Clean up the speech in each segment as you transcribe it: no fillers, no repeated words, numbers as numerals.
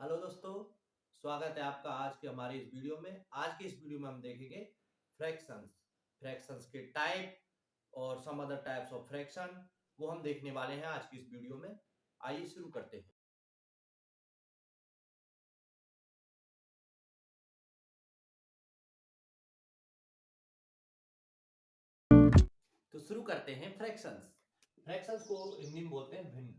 Hello दोस्तों, स्वागत है आपका आज के हमारे इस वीडियो में। आज की इस वीडियो में हम देखेंगे फ्रैक्शंस फ्रैक्शंस के टाइप और some other types of fraction, वो हम देखने वाले हैं आज की इस वीडियो में। आइए शुरू करते हैं। तो शुरू करते हैं फ्रैक्शंस। फ्रैक्शंस को हिंदी में बोलते हैं भिन्न।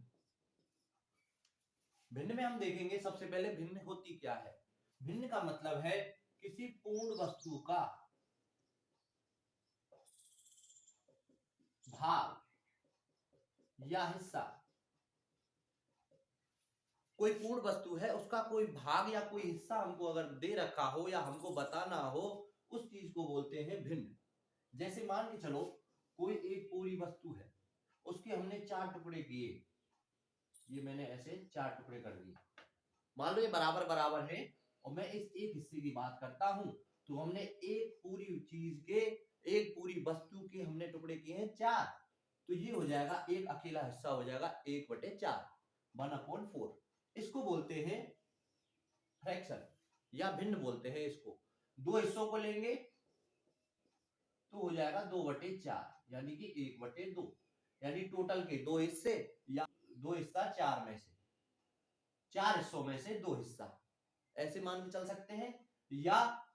भिन्न में हम देखेंगे सबसे पहले भिन्न होती क्या है। भिन्न का मतलब है किसी पूर्ण वस्तु का भाग या हिस्सा। कोई पूर्ण वस्तु है, उसका कोई भाग या कोई हिस्सा हमको अगर दे रखा हो या हमको बताना हो, उस चीज को बोलते हैं भिन्न। जैसे मान के चलो कोई एक पूरी वस्तु है, उसके हमने चार टुकड़े किए। ये मैंने ऐसे चार टुकड़े कर दिए, मान लो ये बराबर बराबर है और मैं इस एक हिस्से की बात करता हूं। तो हमने एक पूरी चीज के, एक पूरी वस्तु के हमने टुकड़े किए हैं चार। तो ये हो जाएगा एक अकेला हिस्सा हो जाएगा 1/4, 1/4। इसको बोलते हैं फ्रैक्शन या भिन्न बोलते हैं इसको। दो हिस्सों को लेंगे तो हो जाएगा 2/4, यानी कि 1/2, यानी टोटल के दो हिस्से या दो हिस्सा चार में से, चार हिस्सों में से दो हिस्सा, ऐसे मान के चल सकते हैं। या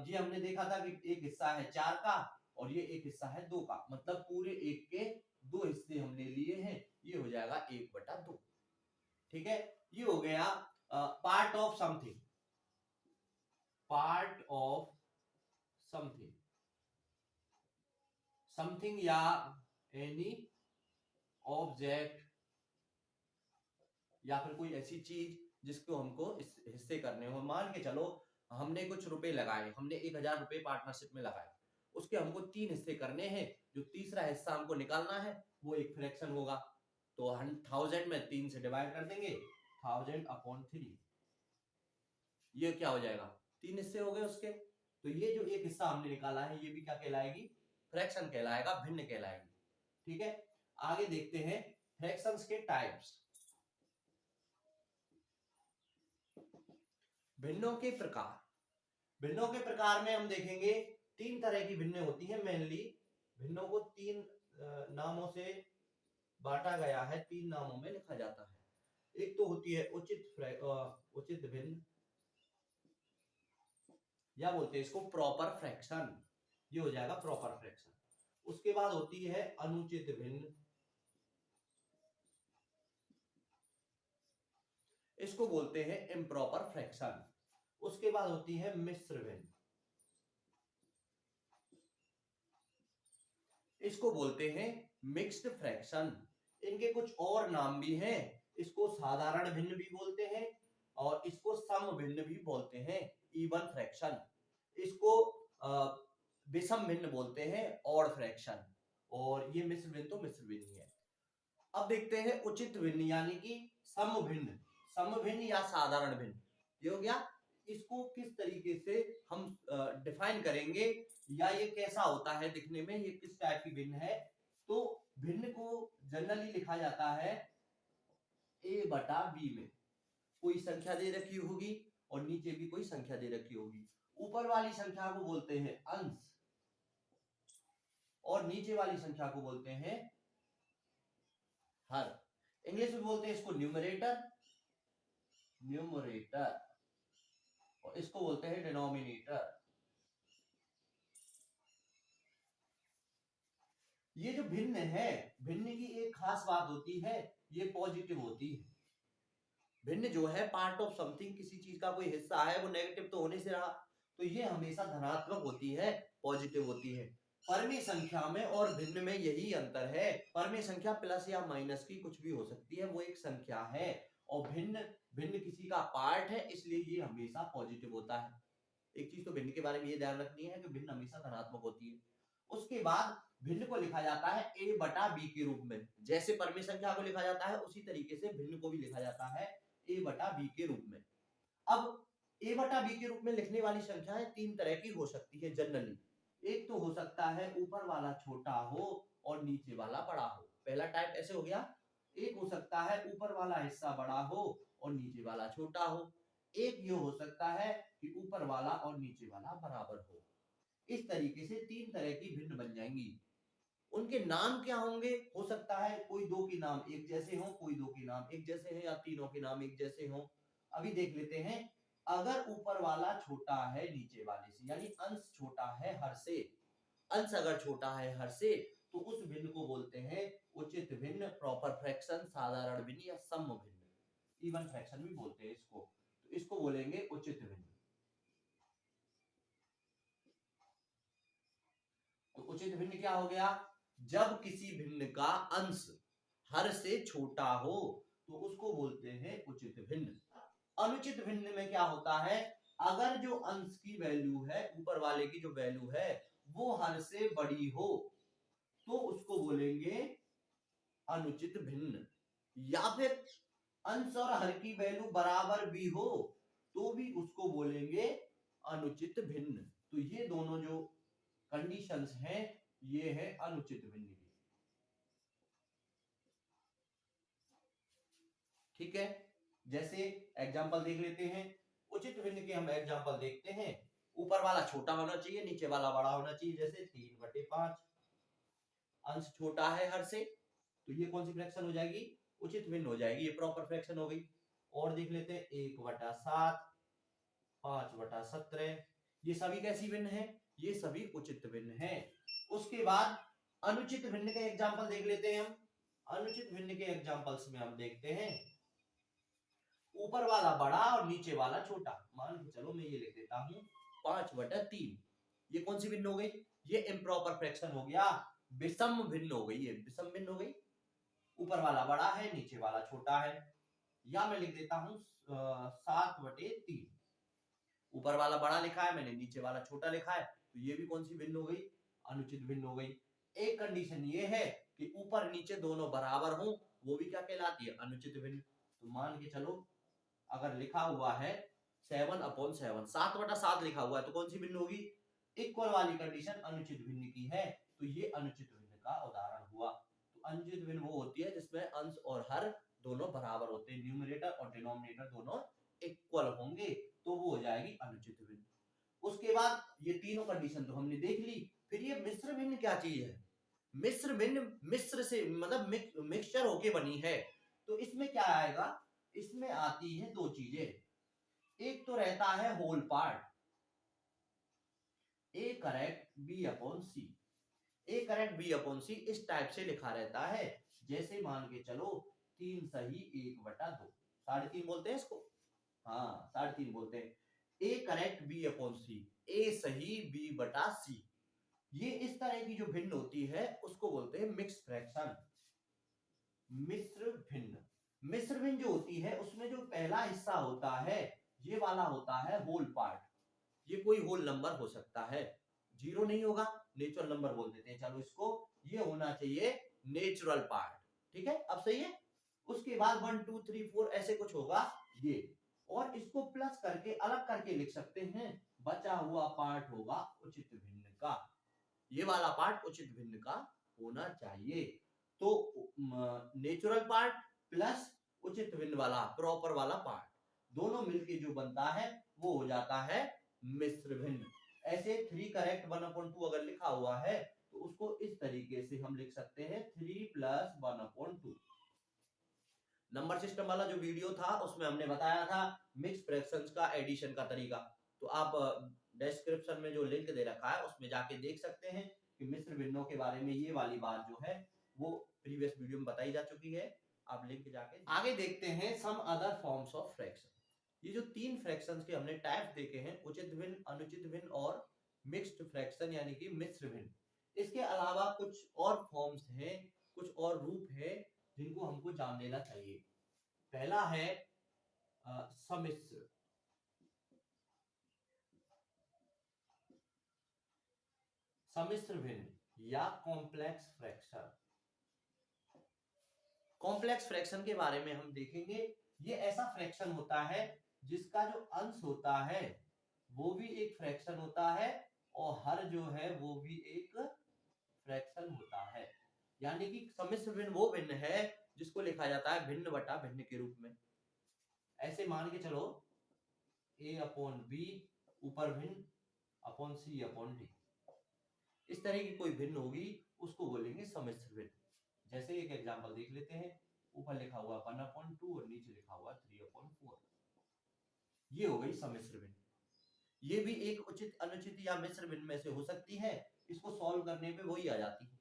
ये हमने देखा था कि एक हिस्सा है चार का और ये एक हिस्सा है दो का, मतलब पूरे एक के दो हिस्से हमने लिए हैं। ये हो जाएगा 1/2। ठीक है, ये हो गया part of something. Part of something, something या एनी ऑब्जेक्ट या फिर कोई ऐसी चीज जिसको हमको इस हिस्से करने हो। मान के चलो हमने कुछ रुपए लगाए, हमने 1000 रुपए पार्टनरशिप में लगाए, उसके हमको तीन हिस्से करने हैं। जो तीसरा हिस्सा हमको निकालना है वो एक फ्रैक्शन होगा। तो 1000 में 3 से डिवाइड कर देंगे, 1000/3। ये क्या हो जाएगा, तीन हिस्से हो गए उसके। तो ये जो एक हिस्सा हमने निकाला है ये भी क्या कहलाएगी, फ्रैक्शन कहलाएगा, भिन्न कहलाएगी। ठीक है, आगे देखते हैं फ्रैक्शंस के टाइप्स। भिन्नों के प्रकार। भिन्नों के प्रकार में हम देखेंगे तीन तरह की भिन्न होती है। मेनली भिन्नों को तीन नामों से बांटा गया है, तीन नामों में लिखा जाता है। एक तो होती है उचित भिन्न, या बोलते हैं इसको प्रॉपर फ्रैक्शन। ये हो जाएगा प्रॉपर फ्रैक्शन। उसके बाद होती है अनुचित भिन्न, इसको बोलते हैं इम्प्रॉपर फ्रैक्शन। उसके बाद होती है मिश्र भिन्न, इसको बोलते हैं मिक्स्ड फ्रैक्शन। इनके कुछ और नाम भी हैं। इसको साधारण भिन्न भी बोलते हैं और इसको सम भिन्न भी बोलते हैं, इवन फ्रैक्शन। इसको विषम भिन्न बोलते हैं, ऑड फ्रैक्शन। और ये मिश्र भिन्न तो मिश्र भिन्न ही है। अब देखते हैं उचित भिन्न, यानी कि सम भिन्न, सम भिन्न या साधारण भिन्न। ये हो गया। इसको किस तरीके से हम डिफाइन करेंगे या ये कैसा होता है दिखने में, ये किस टाइप की भिन्न है। तो भिन्न को जनरली लिखा जाता है a/b में। कोई संख्या दे रखी होगी और नीचे भी कोई संख्या दे रखी होगी। ऊपर वाली संख्या को बोलते हैं अंश और नीचे वाली संख्या को बोलते हैं हर। इंग्लिश में बोलते हैं इसको न्यूमरेटर, न्यूमरेटर, और इसको बोलते हैं डिनोमिनेटर। ये जो भिन्न है, भिन्न की एक खास बात होती है, ये पॉजिटिव होती है। भिन्न जो है पार्ट ऑफ समथिंग, किसी चीज का कोई हिस्सा है, वो नेगेटिव तो होने से रहा, तो ये हमेशा धनात्मक होती है, पॉजिटिव होती है। परमीय संख्या में और भिन्न में यही अंतर है। परमीय संख्या प्लस या माइनस की कुछ भी हो सकती है, वो एक संख्या है। और भिन्न, भिन्न किसी का पार्ट है, इसलिए ये हमेशा पॉजिटिव होता है। एक चीज तो भिन्न के बारे में ये ध्यान रखनी है कि भिन्न हमेशा धनात्मक होती है। उसके बाद भिन्न को लिखा जाता है a/b के रूप में। जैसे परमीय संख्या को लिखा जाता है उसी तरीके से भिन्न को भी लिखा जाता है a/b के रूप में। अब a/b के रूप में लिखने वाली संख्याएं तीन तरह की हो सकती है जनरली। एक तो हो सकता है ऊपर वाला छोटा हो और नीचे वाला बड़ा हो, पहला टाइप ऐसे हो गया। एक हो सकता है ऊपर वाला हिस्सा बड़ा हो और नीचे वाला छोटा हो। एक ये हो सकता है कि ऊपर वाला और नीचे वाला बराबर हो। इस तरीके से 3 तरह की भिन्न बन जाएंगी। उनके नाम क्या होंगे? हो सकता है कोई दो के नाम एक जैसे हों, कोई दो के नाम एक जैसे हैं, या तीनों के नाम एक जैसे हों। अभी देख लेते हैं। अगर ऊपर वाला छोटा है नीचे वाले से, यानी अंश छोटा है हर से, अंश अगर छोटा है हर से, तो उस भिन्न को बोलते हैं उचित भिन्न, प्रॉपर फ्रैक्शन, साधारण भिन्न या सम भिन्न, इवन फ्रैक्शन भी बोलते हैं इसको। तो इसको बोलेंगे उचित भिन्न। तो उचित भिन्न क्या हो गया? जब किसी भिन्न का अंश हर से छोटा हो तो उसको बोलते हैं उचित भिन्न। अनुचित भिन्न में क्या होता है? अगर जो अंश की वैल्यू है, ऊपर वाले की जो वैल्यू है, वो हर से बड़ी हो तो उसको बोलेंगे अनुचित भिन्न। या फिर अंश और हर की वैल्यू बराबर भी हो तो भी उसको बोलेंगे अनुचित भिन्न। तो ये दोनों जो कंडीशंस हैं, ये है अनुचित भिन्न की। ठीक है, जैसे एग्जांपल देख लेते हैं। उचित भिन्न के हम एग्जांपल देखते हैं। ऊपर वाला छोटा होना चाहिए, नीचे वाला बड़ा होना चाहिए। जैसे 3/5, अंश छोटा है हर से, तो ये कौन सी फ्रैक्शन हो जाएगी? उचित भिन्न हो जाएगी, ये प्रॉपर फ्रैक्शन हो गई। और देख लेते हैं 1/7, 5/17, ये सभी कैसी भिन्न है? ये सभी उचित भिन्न है। उसके बाद अनुचित भिन्न के एग्जांपल देख लेते हैं हम। अनुचित भिन्न के एग्जांपल्स में हम देखते हैं ऊपर वाला बड़ा और नीचे वाला छोटा। मान के चलो मैं ये लिख देता हूं 5/3, ये कौन सी भिन्न हो गई? ये इम्प्रॉपर फ्रैक्शन हो गया, विषम भिन्न हो गई। ये विषम भिन्न हो गई, ऊपर वाला बड़ा है, नीचे वाला छोटा है। या मैं लिख देता हूं 7/3, ऊपर वाला बड़ा लिखा है मैंने, नीचे वाला छोटा लिखा है, तो ये भी कौन सी भिन्न हो गई? अनुचित भिन्न हो गई। एक कंडीशन ये है कि ऊपर नीचे दोनों बराबर हों, वो भी क्या कहलाती है? अनुचित भिन्न। तो मान के चलो अगर लिखा हुआ है 7/7, 7/7 लिखा हुआ है, तो कौन सी भिन्न होगी? इक्वल वाली कंडीशन अनुचित भिन्न की है, तो ये अनुचित भिन्न का उदाहरण हुआ। तो अनुचित भिन्न वो होती है जिसमें अंश और हर दोनों बराबर होते हैं, न्यूमरेटर और डिनोमिनेटर दोनों इक्वल होंगे, तो वो हो जाएगी अनुचित भिन्न। उसके बाद ये तीनों कंडीशन तो हमने देख ली। फिर ये मिश्र भिन्न क्या चीज है? मिश्र भिन्न मिश्र से मतलब मिक्सचर होके बनी है। तो इसमें क्या आएगा? इसमें आती है दो चीजें। एक तो रहता है whole part, A correct B/C। A correct B/C इस टाइप से लिखा रहता है। जैसे मान के चलो 3 सही 1/2, 3.5 बोलते हैं इसको। हाँ 3.5 बोलते हैं। ए करेक्ट B/C, ए सही B/C। ये इस तरह की जो भिन्न होती है उसको बोलते हैं मिक्स फ्रैक्शन, मिश्र भिन्न। मिश्र भिन्न जो होती है उसमें जो पहला हिस्सा होता है ये वाला होता है होल पार्ट। ये कोई होल नंबर हो सकता है, 0 नहीं होगा, नेचुरल नंबर बोल देते हैं चलो इसको। ये होना चाहिए नेचुरल पार्ट। ठीक है, अब सही है। उसके बाद 1 2 3 4 ऐसे कुछ होगा ये, और इसको प्लस करके अलग करके लिख सकते हैं। बचा हुआ पार्ट होगा उचित भिन्न का। ये वाला पार्ट उचित भिन्न का होना चाहिए। तो नेचुरल पार्ट प्लस उचित भिन्न वाला प्रॉपर वाला पार्ट दोनों मिलके जो बनता है वो हो जाता है मिश्र भिन्न। ऐसे 3 करेक्ट 1/2 अगर लिखा हुआ है तो उसको इस तरीके से हम लिख सकते हैं 3 + 1/2। नंबर सिस्टम वाला जो वीडियो था उसमें हमने बताया था मिक्स फ्रैक्शंस का एडिशन का तरीका। तो आप डिस्क्रिप्शन में जो लिंक दे रखा है उसमें जाके देख सकते हैं कि मिश्र भिन्नों के बारे में ये वाली बात जो है वो प्रीवियस वीडियो में बताई जा चुकी है। आप लिंक जाके आगे देखते हैं some other forms of fraction. ये जो 3 फ्रैक्शंस के हमने टाइप्स देखे हैं, उचित भिन्न, अनुचित भिन्न और मिक्स्ड फ्रैक्शन यानी कि मिश्र भिन्न, इसके अलावा कुछ और फॉर्म्स हैं, कुछ और रूप है जिनको हमको जान लेना चाहिए। पहला है सम्मिश्र। सम्मिश्र भिन्न या कॉम्प्लेक्स फ्रैक्शन। कॉम्प्लेक्स फ्रैक्शन के बारे में हम देखेंगे। ये ऐसा फ्रैक्शन होता है जिसका जो अंश होता है वो भी एक फ्रैक्शन होता है और हर जो है वो भी एक फ्रैक्शन होता है। यानी कि सम्मिश्र भिन्न वो भिन्न है जिसको लिखा जाता है भिन्न बटा भिन्न के रूप में। ऐसे मान के चलो a अपॉन b ऊपर भिन्न अपॉन c अपॉन d। इस तरह की कोई भिन्न होगी उसको बोलेंगे सम्मिश्र भिन्न। जैसे एक एग्जांपल देख लेते हैं, ऊपर लिखा हुआ 1/2 और नीचे लिखा हुआ 3/4। ये हो गई सम्मिश्र भिन्न। ये भी एक उचित अनुचित या मिश्र भिन्न में से हो सकती है। इसको सॉल्व करने पे वही आ जाती है।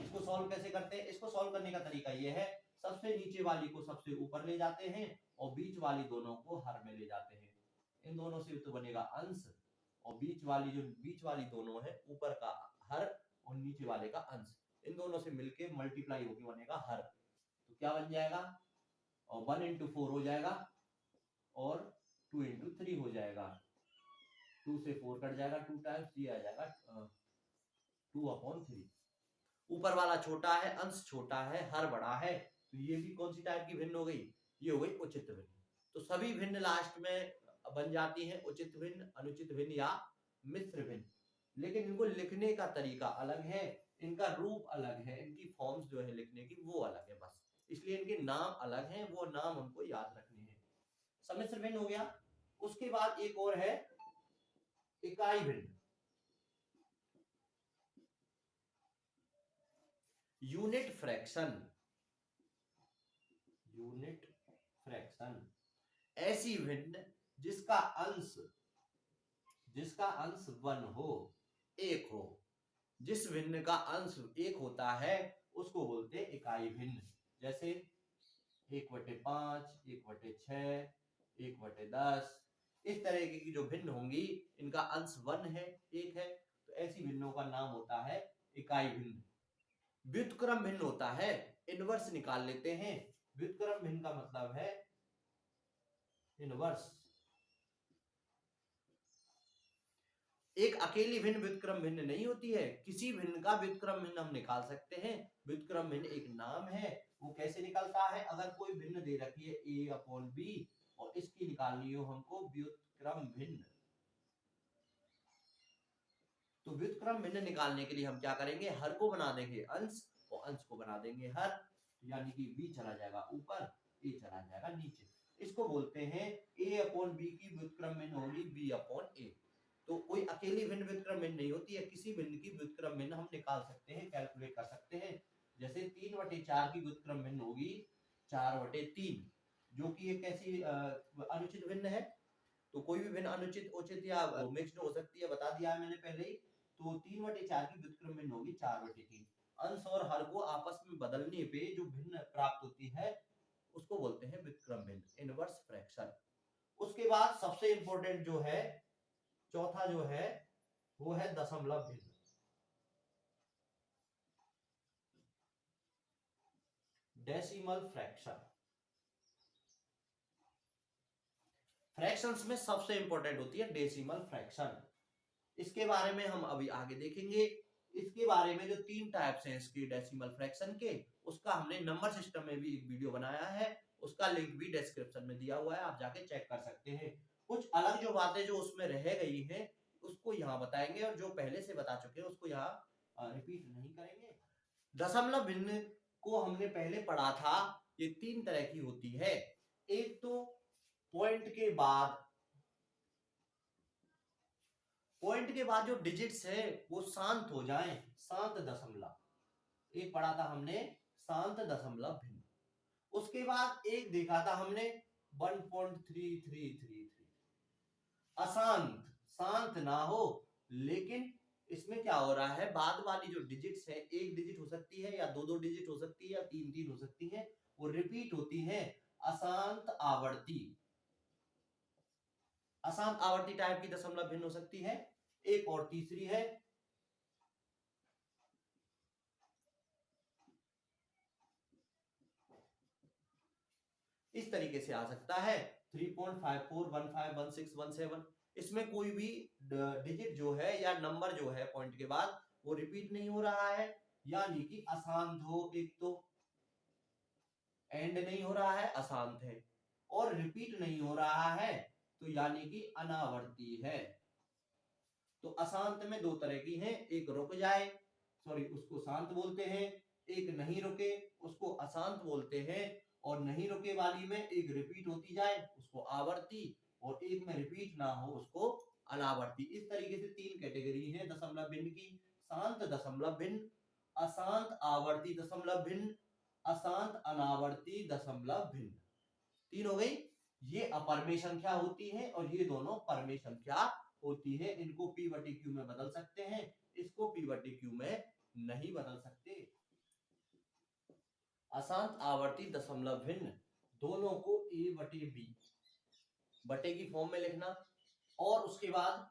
इसको सॉल्व कैसे करते हैं? इसको सॉल्व करने का तरीका ये है, सबसे नीचे वाली को सबसे ऊपर ले जाते हैं और बीच वाली दोनों को हर में ले जाते हैं। इन दोनों से तो बनेगा अंश, और बीच वाली दोनों है ऊपर का हर और नीचे वाले का अंश, इन दोनों से मिलके मल्टीप्लाई होके बनेगा हर। तो क्या बन जाएगा? और 1 into 4 हो जाएगा और 2 into 3 हो जाएगा। 2 से 4 कट जाएगा 2 टाइम्स, ये आ जाएगा 2/3। ऊपर वाला छोटा है, अंश छोटा है, हर बड़ा है, तो ये भी कौन सी टाइप की भिन्न हो गई? ये हो गई उचित भिन्न। तो सभी भिन्न लास्ट में बन जाती हैं उचित भिन्न, अनुचित भिन्न या मिश्र भिन्न। लेकिन इनको लिखने का तरीका अलग है, इनका रूप अलग है, इनकी फॉर्म्स जो है लिखने की वो अलग है बस, इसलिए इनके नाम अलग हैं, वो नाम हमको याद रखने हैं। सम्मिश्र भिन्न हो गया। उसके बाद एक और है इकाई भिन्न, यूनिट फ्रैक्शन। यूनिट फ्रैक्शन ऐसी भिन्न जिसका अंश 1 हो, 1 हो। जिस भिन्न का अंश 1 होता है उसको बोलते हैं इकाई भिन्न। जैसे 1/5, 1/6, 1/10, इस तरह की जो भिन्न होंगी इनका अंश 1 है, 1 है, तो ऐसी भिन्नों का नाम होता है इकाई भिन्न। व्युत्क्रम भिन्न होता है, इनवर्स निकाल लेते हैं। व्युत्क्रम भिन्न का मतलब है इनवर्स। एक अकेली भिन्न व्युत्क्रम भिन्न नहीं होती है, किसी भिन्न का व्युत्क्रम भिन्न हम निकाल सकते हैं। व्युत्क्रम भिन्न एक नाम है, वो कैसे निकलता है? अगर कोई भिन्न दे रखी है a/b और इसकी निकालनी हो हमको व्युत्क्रम भिन्न, तो व्युत्क्रम भिन्न निकालने के लिए हम क्या करेंगे? हर को बना देंगे अंश और अंश को बना देंगे हर, यानी कि b चला जाएगा ऊपर, a चला जाएगा नीचे। इसको बोलते हैं a/b की व्युत्क्रम भिन्न होगी b/a। तो कोई अकेली भिन्न व्युत्क्रम भिन्न नहीं होती है, किसी भिन्न की व्युत्क्रम भिन्न हम निकाल सकते हैं, कैलकुलेट कर सकते हैं। जैसे 3/4 की व्युत्क्रम भिन्न होगी 4/3, जो कि एक ऐसी अनुचित भिन्न है। तो कोई भी भिन्न अनुचित, उचित या मिक्स्ड हो सकती है, बता दिया है मैंने पहले ही। तो 3/4 की व्युत्क्रम भिन्न होगी 4/3। अंश और हर को आपस में बदलने पे जो भिन्न प्राप्त होती है उसको बोलते हैं व्युत्क्रम भिन्न, इनवर्स फ्रैक्शन। उसके बाद सबसे इंपॉर्टेंट जो है, चौथा जो है वो है दशमलव भिन्न। Decimal fraction. फ्रैक्शंस में सबसे इंपॉर्टेंट होती है डेसिमल फ्रैक्शन। इसके बारे में हम अभी आगे देखेंगे। इसके बारे में जो 3 टाइप्स हैं इसके डेसिमल फ्रैक्शन के, उसका हमने नंबर सिस्टम में भी एक वीडियो बनाया है, उसका लिंक भी डिस्क्रिप्शन में दिया हुआ है, आप जाके चेक कर सकते हैं। कुछ अलग जो बातें जो उसमें रह गई हैं उसको यहाँ बताएंगे, और जो पहले से बता चुके हैं उसको यहाँ रिपीट नहीं करेंगे। दशमलव भिन्न को हमने पहले पढ़ा था, ये 3 तरह की होती है। एक तो पॉइंट के बाद जो डिजिट्स है वो शांत हो जाएं, शांत दशमलव, एक पढ़ा था हमने शांत दशमलव भिन्न। उसके बाद एक देखा था हमने 1.3333, अशांत, शांत ना हो, लेकिन इसमें क्या हो रहा है, बाद वाली जो डिजिट्स है, एक डिजिट हो सकती है या 2-2 डिजिट हो सकती है या 3-3 हो सकती है, वो रिपीट होती है। अशांत आवर्ती, अशांत आवर्ती टाइप की दशमलव भिन्न हो सकती है। एक और तीसरी है इस तरीके से आ सकता है 3.54, 15, 16, 17। इसमें कोई भी डिजिट जो है या नंबर जो है पॉइंट के बाद वो रिपीट नहीं हो रहा है, यानी कि अशांत हो। एक तो एंड नहीं हो रहा है, अशांत है, और रिपीट नहीं हो रहा है, तो यानी कि अनावर्ती है। तो अशांत में 2 तरह की हैं, एक रुक जाए, सॉरी उसको शांत बोलते हैं, एक नहीं रुके उसको अशांत बोलते हैं, और नहीं रुके वाली में एक रिपीट होती जाए उसको आवर्ती, और एक में रिपीट ना हो उसको अनावर्ती। इस तरीके से 3 कैटेगरी है दशमलव भिन्न की: शांत दशमलव भिन्न, अशांत आवर्ती दशमलव भिन्न, अशांत अनावर्ती दशमलव भिन्न। 3 हो गई। ये अपरमेय संख्या होती है और ये दोनों परमेय संख्या होती है। इनको p बटे q में बदल सकते हैं, इसको p बटे q में नहीं बदल सकते। अशांत आवर्ती दशमलव भिन्न दोनों को a बटे b बटे की फॉर्म में लिखना, और उसके बाद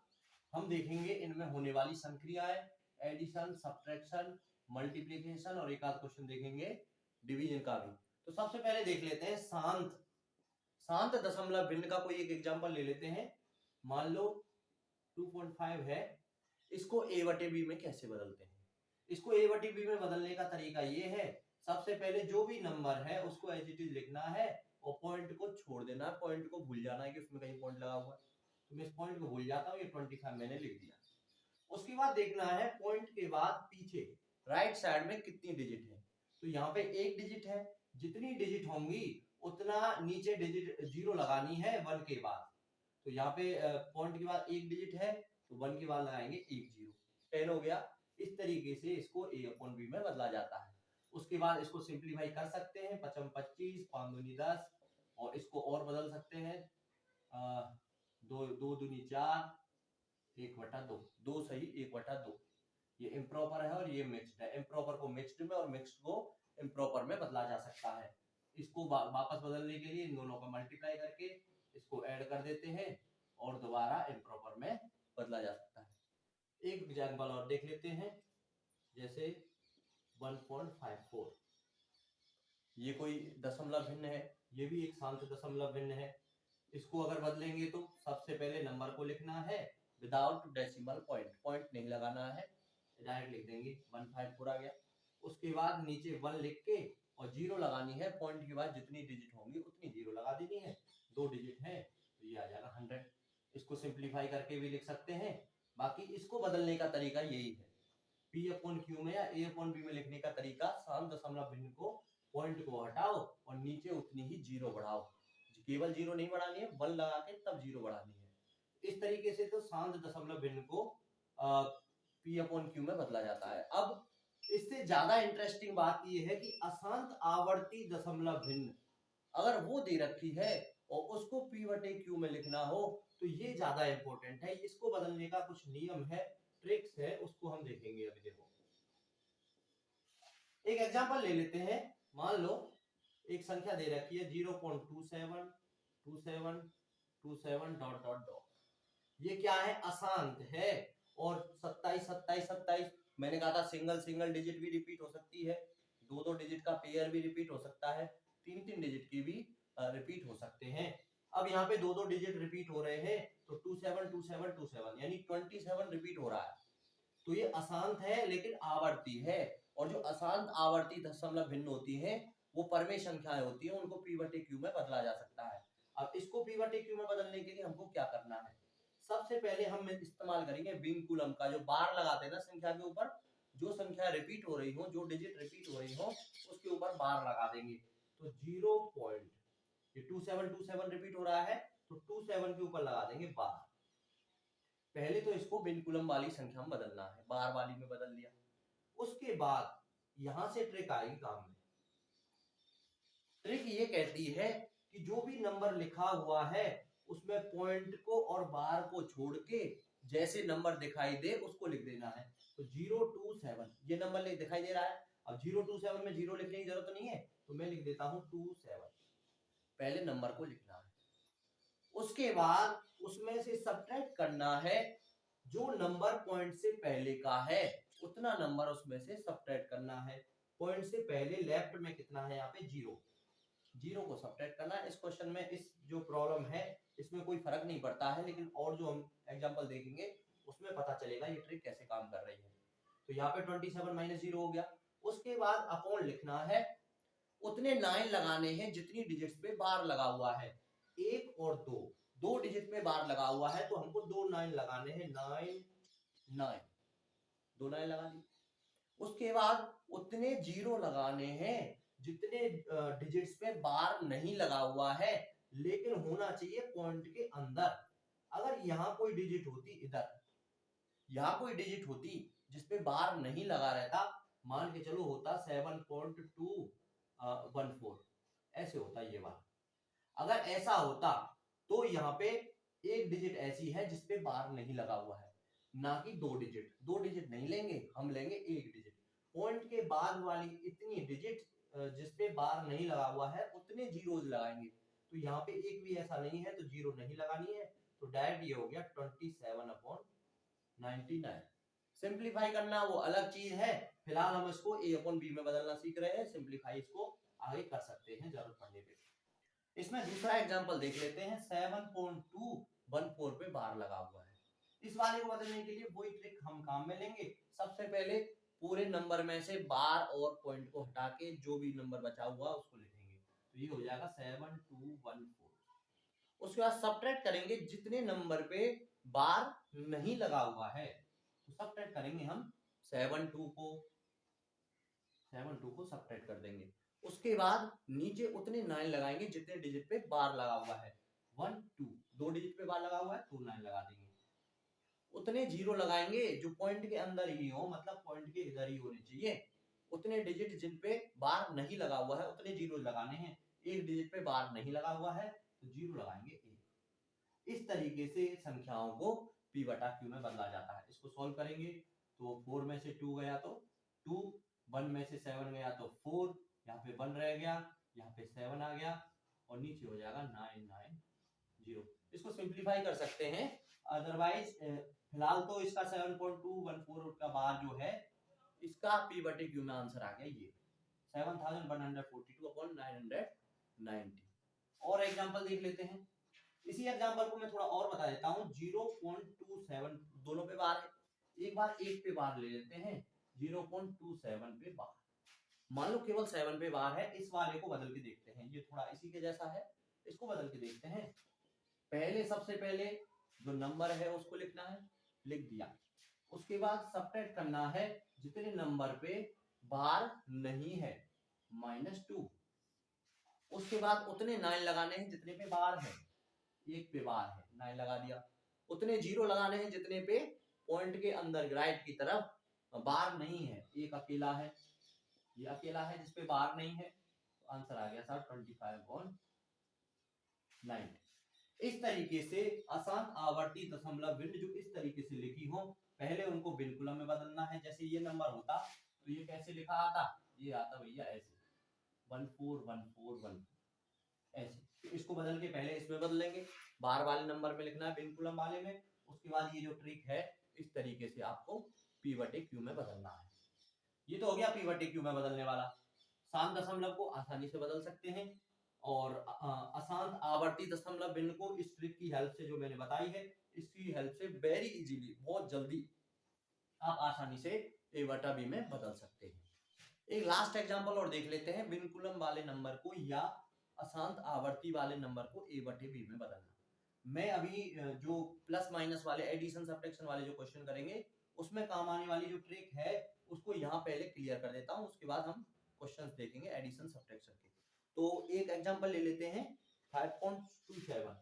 हम देखेंगे इनमें होने वाली संक्रियाएं, एडिशन, सब्ट्रैक्शन, मल्टीप्लिकेशन, और एक आध क्वेश्चन देखेंगे डिवीजन का भी। तो सबसे पहले देख लेते हैं शांत दशमलव भिन्न का कोई एक एग्जांपल ले लेते हैं। मान लो 2.5 है, इसको a बटे b में कैसे बदलते हैं? इसको a बटे b में बदलने का तरीका ये है, सबसे पहले जो भी नंबर है उसको एज इट इज लिखना है और पॉइंट को छोड़ देना है, पॉइंट को भूल जाना है कि उसमें कहीं पॉइंट लगा हुआ है। तो मैं इस पॉइंट को भूल जाता हूँ, ये 25 मैंने लिख दिया। उसके बाद देखना है पॉइंट के बाद पीछे राइट साइड में कितनी डिजिट है। तो यहाँ पे एक डिजिट है, जितनी डिजिट होंगी उतना नीचे डिजिट जीरो लगानी है 1 के बाद। तो यहाँ पे पॉइंट के बाद एक डिजिट है तो 1 के बाद लगाएंगे 1 0, 10 हो गया। इस तरीके से इसको a अपॉन b में बदला जाता है। उसके बाद इसको सिंप्लीफाई कर सकते हैं, 5 25, 5 दूनी 10, और इसको और बदल सकते हैं 2 दूनी 4, 1/2, 2 सही 1/2। ये इम्प्रॉपर है और ये मिक्स्ड है। इम्प्रॉपर को मिक्स्ड में और मिक्स्ड को इम्प्रॉपर में बदला जा सकता है। इसको वापस बदलने के लिए इन दोनों का मल्टीप्लाई करके इसको ऐड कर देते हैं और दोबारा इम्प्रॉपर में बदला जा सकता है। एक एग्जांपल और देख लेते हैं, जैसे 1.54, ये कोई दशमलव भिन्न है, ये भी एक शांत दशमलव भिन्न है। इसको अगर बदलेंगे तो सबसे पहले नंबर को लिखना है विदाउट डेसिमल पॉइंट, पॉइंट नहीं लगाना है, डायरेक्ट लिख देंगे 154 आ गया। उसके बाद नीचे 1 लिख के और 0 लगानी है, पॉइंट के बाद जितनी डिजिट होंगी उतनी 0 लगा देनी है। 2 डिजिट है तो ये आ जाएगा 100। इसको सिंप्लीफाई करके भी लिख सकते हैं। बाकी इसको बदलने का तरीका यही है, p अपॉन q में या a अपॉन b में लिखने का तरीका, शांत दशमलव भिन्न को पॉइंट को हटाओ और नीचे उतनी ही 0 बढ़ाओ, केवल 0 नहीं बढ़ानी है, 1 लगा के तब 0 बढ़ानी है। इस तरीके से तो शांत दशमलव भिन्न को p अपॉन q में बदला जाता है। अब इससे ज्यादा इंटरेस्टिंग बात यह है कि अशांत आवर्ती दशमलव भिन्न अगर वो दे रखी है और उसको p बटे q में लिखना हो तो ये ज्यादा इंपॉर्टेंट है। इसको बदलने का कुछ नियम है, ट्रिक्स है, उसको हम देखेंगे अभी। देखो एक एग्जांपल ले लेते हैं। मान लो एक संख्या दे रखी है 0.27 27 27 डॉट डॉट डॉट, ये क्या है? अशांत है। और 27 27 27, मैंने कहा था सिंगल सिंगल डिजिट भी रिपीट हो सकती है, 2 डिजिट का पेयर भी रिपीट हो सकता है, 3 डिजिट की भी रिपीट हो सकते हैं। अब यहाँ पे 2 डिजिट रिपीट हो रहे हैं तो 27 27 27 यानी 27 रिपीट हो रहा है। तो ये अशांत है लेकिन आवर्ती है, और जो अशांत आवर्ती दशमलव भिन्न होती है वो परमेय संख्याएं होती है, उनको p बटे q में बदला जा सकता है। अब इसको p बटे q में बदलने के लिए हमको क्या करना है? सबसे पहले हम इस्तेमाल करेंगे विंकुलम का, जो बार लगाते हैं ना संख्या के ऊपर, जो संख्या रिपीट हो रही हो, जो डिजिट रिपीट हो रही हो उसके ऊपर बार लगा देंगे। तो 0 पॉइंट, ये 27 रिपीट हो रहा है तो 27 के ऊपर लगा देंगे बार। पहले तो इसको विंकुलम वाली संख्या में बदलना है, बार वाली में बदल दिया। उसके बाद यहां से ट्रिक आएगी काम में। ट्रिक ये कहती है कि जो भी नंबर लिखा हुआ है उसमें पॉइंट को और बार को छोड़ के जैसे नंबर दिखाई दे उसको लिख देना है। तो 027 ये नंबर दिखाई दे रहा है, अब 027 में 0 लिखने की जरूरत नहीं है तो मैं लिख देता हूं 27, पहले नंबर को लिखना है। उसके बाद उसमें से सब्ट्रैक्ट करना है, जो नंबर पॉइंट से पहले का है उतना नंबर उसमें से सब्ट्रैक्ट करना है। पॉइंट से पहले लेफ्ट में कितना है? यहाँ पे 0, 0 को सब्ट्रैक्ट करना है। इस क्वेश्चन में इस जो प्रॉब्लम है इसमें कोई फर्क नहीं पड़ता है, लेकिन और जो हम एग्जांपल देखेंगे उसमें पता चलेगा ये ट्रिक कैसे काम कर रही है। तो यहाँ पे 27 - 0 हो गया। उसके बाद अपॉन लिखना है, उतने 9 लगाने हैं जितनी डिजिट्स पे बार लगा हुआ है। 1 और 2 डिजिट पे बार लगा हुआ है तो हमको 2 9 लगाने हैं, 9 9, 2 9 लगा दी। उसके बाद उतने 0 लगाने हैं जितने डिजिट्स पे बार नहीं लगा हुआ है, लेकिन होना चाहिए पॉइंट के अंदर। अगर यहाँ कोई डिजिट होती, इधर यहाँ कोई डिजिट होती जिसपे बार नहीं लगा रहता, मान के चलो होता 7.214, ऐसे होता ये बार। अगर ऐसा होता तो यहाँ पे एक डिजिट ऐसी है जिसपे बार नहीं लगा हुआ है, ना कि दो डिजिट नहीं लेंगे, हम लेंगे एक डिजिट। पॉइंट के बाद वाली इतनी डिजिट जिसपे बार नहीं लगा हुआ है उतने जीरोज लगाएंगे। तो यहाँ पे एक भी ऐसा नहीं है तो जीरो नहीं लगानी है, तो डायरेक्ट ये हो गया 27/99। सिंप्लीफाई करना वो अलग चीज है, फिलहाल हम इसको a/b में बदलना सीख रहे हैं। सिंप्लीफाई इसको आगे कर सकते हैं जरूरत पड़ने पे। इसमें दूसरा एग्जांपल देख लेते हैं। 7.214 पे बार लगा हुआ है। इस वाले को बदलने के लिए वही ट्रिक हम काम में लेंगे। सबसे पहले पूरे नंबर में से बार और पॉइंट को हटा के जो भी नंबर बचा हुआ उसको लिखेंगे, तो ये हो जाएगा 7214। उसके बाद सब्ट्रैक्ट करेंगे जितने नंबर पे बार नहीं लगा हुआ है, तो सब्ट्रैक्ट करेंगे हम 72 को सब्ट्रैक्ट कर देंगे। उसके बाद नीचे उतने 9 लगाएंगे जितने डिजिट पे बार लगा हुआ है। 1 2 दो डिजिट पे बार लगा हुआ है तो 9 लगा देंगे। उतने जीरो लगाएंगे जो पॉइंट के अंदर ही हो, मतलब पॉइंट के इधर ही होने चाहिए। उतने डिजिट जिन पे बार नहीं लगा हुआ है उतने जीरो लगाने हैं। एक डिजिट पे बार नहीं लगा हुआ है तो जीरो लगाएंगे एक। इस तरीके से संख्याओं को p/q में बदला जाता है। इसको सॉल्व करेंगे तो 4 में से 2 गया तो 2, 1 में से 7 गया तो 4, यहाँ पे 1 रह गया, यहाँ पे 7 आ गया और नीचे हो जाएगा 990। इसको सिंप्लीफाई कर सकते हैं, अदरवाइज फिलहाल तो इसका 7.214 का बार जो है इसका p/q में आंसर आ गया ये 7142/990। और एग्जांपल देख लेते हैं। इसी एग्जांपल को मैं थोड़ा और बता देता हूं। 0.27 दोनों पे बार है, एक बार एक पे बार ले लेते हैं। 0.27 पे बार, मान लो केवल 7 पे बार है। इस वाले को बदल के देखते हैं, ये थोड़ा इसी के जैसा है, इसको बदल के देखते हैं। सबसे पहले जो नंबर है उसको लिखना है, लिख दिया। उसके बाद सब्ट्रैक्ट करना है जितने नंबर पे बार नहीं है, -2। उसके बाद उतने 9 लगाने हैं जितने पे बार है, एक पे बार है 9 लगा दिया। उतने जीरो लगाने हैं जितने पे पॉइंट के अंदर राइट की तरफ बार नहीं है, एक अकेला है, ये अकेला है जिसपे बार नहीं है, तो आंसर आ गया सर 25/9। इस तरीके से आसान आवर्ती दशमलव भिन्न जो इस तरीके से लिखी हो, पहले उनको बिनकुलम में बदलना है। जैसे ये नंबर होता तो ये कैसे लिखा आता, ये आता भैया ऐसे 141414 ऐसे। इसको बदल के पहले इसमें बदलेंगे, बार वाले नंबर में लिखना है बिनकुलम वाले में। उसके बाद ये जो ट्रिक है इस तरीके से आपको p/q में बदलना है। ये तो हो गया p/q में बदलने वाला। आसान दशमलव को आसानी से बदल सकते हैं और आसान आवर्ती दशमलव भिन्न को इस ट्रिक की हेल्प से जो मैंने बताई है, इसकी हेल्प से वेरी इजीली, बहुत जल्दी आप आसानी से a/b में बदल सकते हैं। एक लास्ट एग्जांपल और देख लेते हैं। बिनकुलम वाले नंबर को या अशांत आवर्ती वाले नंबर को a/b में बदलना। मैं अभी जो प्लस माइनस वाले एडिशन सब्ट्रैक्शन वाले जो क्वेश्चन करेंगे उसमें काम आने वाली जो ट्रिक है उसको यहाँ पहले क्लियर कर देता हूँ, उसके बाद हम क्वेश्चंस देखेंगे एडिशन सब्ट्रैक्शन के। तो एक एग्जांपल ले लेते हैं 5.27।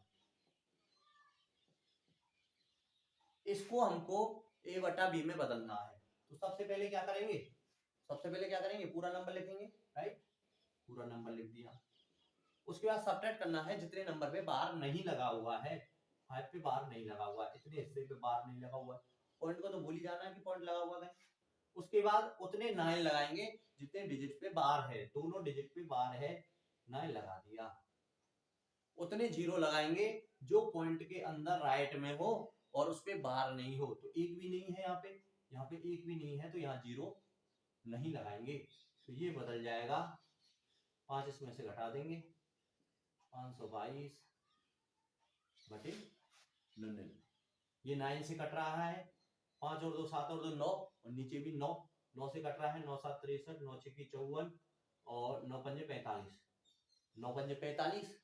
इसको हमको a/b में बदलना है। तो सबसे पहले क्या करेंगे, पूरा नंबर लिखेंगे, राइट, पूरा नंबर लिख दिया। उसके बाद सब्ट्रैक्ट करना है जितने नंबर पे बार नहीं लगा हुआ है। 5 पे बार नहीं लगा हुआ, इतने हिस्से पे बार नहीं लगा हुआ। पॉइंट को तो भूल ही जाना है कि पॉइंट लगा हुआ है। उसके बाद उतने 9 लगाएंगे जितने डिजिट पे बार है, दोनों डिजिट पे बार है, 9 लगा दिया। उतने जीरो लगाएंगे जो पॉइंट के अंदर राइट में हो और उस पे बार नहीं हो। तो एक भी नहीं है यहाँ पे एक भी नहीं है तो यहाँ जीरो नहीं लगाएंगे। तो ये बदल जाएगा, 5 इसमें से घटा देंगे, 522/99। ये 9 से कट रहा है, 5 और 2 7 और 2 9 और नीचे भी 9 से कट रहा है। 9 7 63, 9 6 54 और 9 5 45, 9 5 45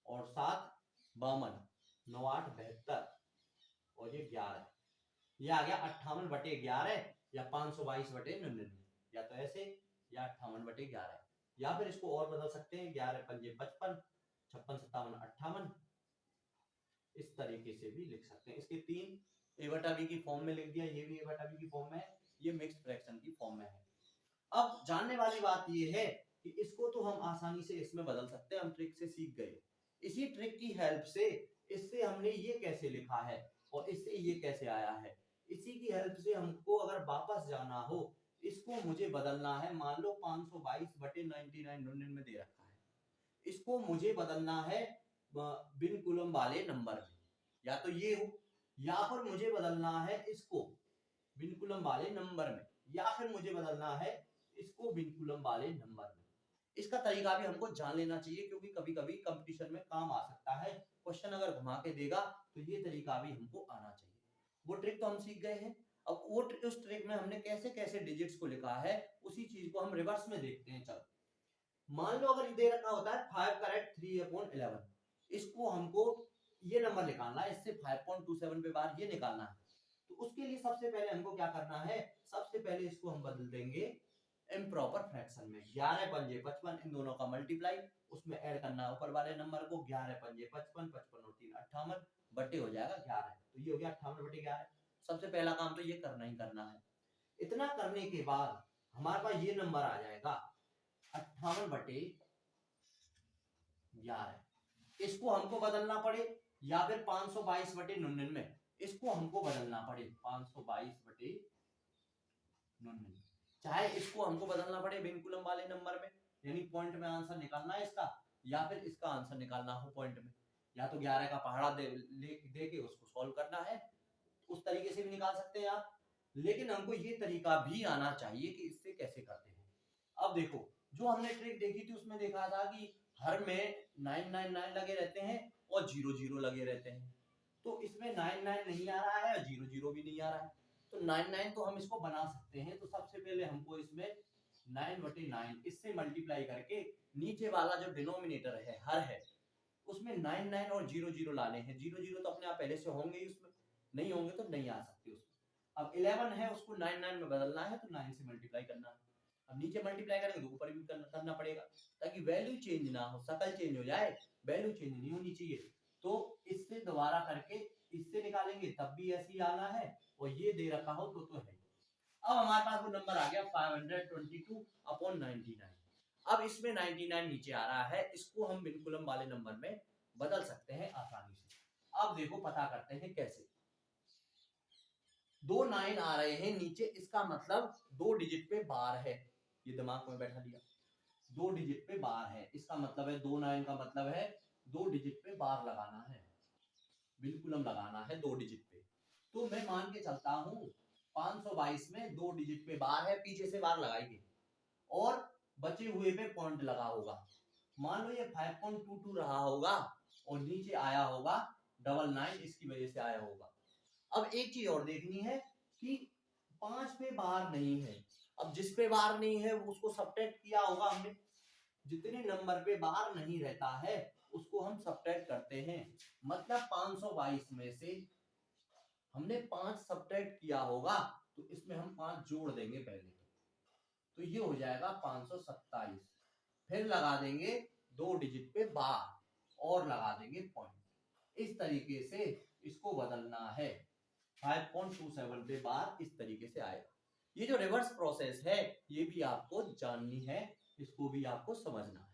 और 7 52, 9 8 72 और ये 11। ये आ गया 58/11 या 522/99, या तो ऐसे या 58/11, या फिर इसको और बदल सकते हैं, 11 5 55 56 57 58, इस तरीके से भी लिख सकते हैं। इसके 3 a/b की फॉर्म में लिख दिया, ये भी a/b की फॉर्म में है, ये मिक्स्ड फ्रैक्शन की फॉर्म में है। अब जानने वाली बात ये है कि इसको तो हम आसानी से इसमें बदल सकते हैं, हम ट्रिक से सीख गए। इसी ट्रिक की हेल्प से इससे हमने ये कैसे लिखा है और इससे ये कैसे आया है, इसी की हेल्प से हमको अगर वापस जाना हो, इसको मुझे बदलना है। मान लो 522/99 दे रखा है, इसको मुझे बदलना है बिन कुलम वाले नंबर में, या तो ये हो, या फिर मुझे बदलना है इसको बिन कुलम वाले नंबर में, या फिर मुझे बदलना है इसको बिन कुलम वाले नंबर में। इसका तरीका भी हमको जान लेना चाहिए, क्योंकि कभी कभी कंपटीशन में काम आ सकता है। क्वेश्चन अगर घुमा के देगा तो ये तरीका भी हमको आना चाहिए। वो ट्रिक तो हम सीख गए हैं। अब वो उस ट्रिक में हमने कैसे कैसे डिजिट्स को लिखा है, उसी चीज को हम रिवर्स में देखते हैं। चलो मान लो अगर दे रखा होता है 5 करेक्ट 3/11, इसको हमको ये नंबर निकालना है, इससे 5.27 पे बार ये निकालना है। तो उसके लिए सबसे पहले हमको क्या करना है, सबसे पहले इसको हम बदल देंगे इम्प्रॉपर फ्रैक्शन में। 11 पंजे 55, इन दोनों का मल्टीप्लाई, उसमें ऐड करना है ऊपर वाले नंबर को। 11 पंजे 55, 55 और 3 58, बटे हो जाएगा 11, तो ये हो गया 58/11। सबसे पहला काम तो ये करना ही करना है। इतना करने के बाद हमारे पास ये नंबर आ जाएगा 58/11। इसको हमको बदलना पड़े, या फिर 522/99, इसको हमको बदलना पड़े 522/99, चाहे इसको हमको बदलना पड़े बिन कुलम वाले नंबर में, यानी पॉइंट में आंसर निकालना है इसका, या फिर इसका आंसर निकालना हो पॉइंट में, या तो 11 का पहाड़ा दे के उसको सॉल्व करना है, उस तरीके से भी निकाल सकते हैं आप। लेकिन हमको ये तरीका भी आना चाहिए कि इससे कैसे करते हैं। अब देखो, जो हमने ट्रिक देखी थी उसमें देखा था कि हर में 999 लगे रहते हैं और 00 लगे रहते हैं। तो इसमें 99 नहीं आ रहा है और 00 भी नहीं आ रहा है, तो 99 तो हम इसको बना सकते हैं। तो सबसे पहले हमको इसमें 9/9 इससे मल्टीप्लाई करके नीचे वाला जो डिनोमिनेटर है हर है, उसमें 99 और 00 लाने हैं। 00 तो अपने आप पहले से होंगे ही, उसमें नहीं होंगे तो नहीं आ सकते उसमें। अब 11 है, उसको 99 में बदलना है, तो 9 से मल्टीप्लाई करना है। अब नीचे मल्टीप्लाई करेंगे तो ऊपर भी करना पड़ेगा, ताकि वैल्यू चेंज ना हो, शकल चेंज हो जाए, वैल्यू चेंज नहीं होनी चाहिए। तो इससे दोबारा करके इससे निकालेंगे तब भी ऐसे ही आना है, और ये दे रखा हो तो है। अब हमारे पास वो नंबर आ गया 522/99। अब इसमें 99 नीचे आ रहा है, इसको हम बिन कुलम वाले नंबर में बदल सकते हैं आसानी से। अब देखो पता करते हैं कैसे। 2 9 आ रहे हैं नीचे, इसका मतलब 2 डिजिट पे बार है, ये दिमाग में बैठा लिया। 2 डिजिट पे बार है, इसका मतलब है 2 9 का मतलब है 2 डिजिट पे बार लगाना है, बिल्कुलम लगाना है 2 डिजिट पे। तो मैं मान के चलता हूं 522 में 2 डिजिट पे बार है, पीछे से बार लगाएंगे और बचे हुए पे पॉइंट लगा होगा। मान लो ये 5.22 रहा होगा और नीचे आया होगा 99, इसकी वजह से आया होगा। अब एक चीज और देखनी है कि 5 पे बार नहीं है। अब जिस पे बार नहीं है उसको सब्ट्रैक्ट किया होगा हमने, जितने नंबर पे बार नहीं रहता है उसको हम सब्ट्रैक्ट करते हैं। मतलब 522 में से हमने 5 सब्ट्रैक्ट किया होगा, तो इसमें हम 5 जोड़ देंगे पहले, तो ये हो जाएगा 527। फिर लगा देंगे 2 डिजिट पे बार और लगा देंगे पॉइंट। इस तरीके से इसको बदलना है, 5.27 पे बार इस तरीके से आएगा। ये जो रिवर्स प्रोसेस है ये भी आपको जाननी है, इसको भी आपको समझना।